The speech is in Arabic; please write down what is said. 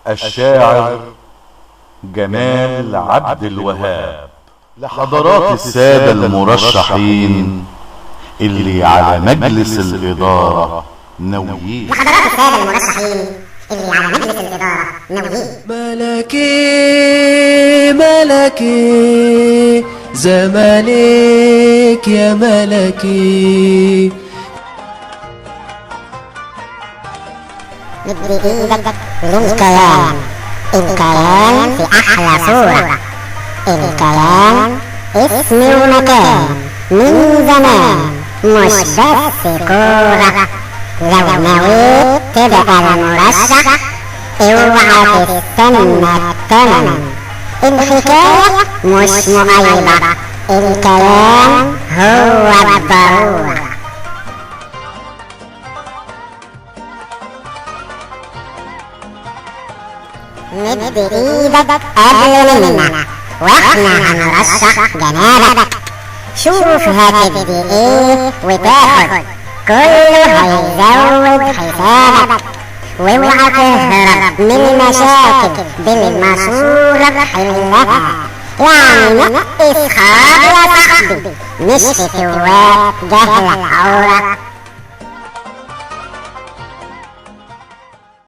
الشاعر جمال عبد الوهاب. لحضرات السادة المرشحين اللي على مجلس الإدارة ناويين. ملكي زمانك يا ملكي، مد ايدك للكيان، الكيان في احلى صورة، الكيان اسم ومكان من زمان مش بس كورة. لو نويت تبقى المرشح اوعى تستنى التمن، الحكاية مش مقيدة، الكيان هو الضرورة. مد ايدك قبل منا واحنا هنرشح جنابك، شوف هتدي ايه وتاخد، كله هيزود حسابك. واوعى تهرب من المشاكل بالمشورة بحلها، يعني نقي اصحاب يا صاحبي مش فتوات جهلك عورة.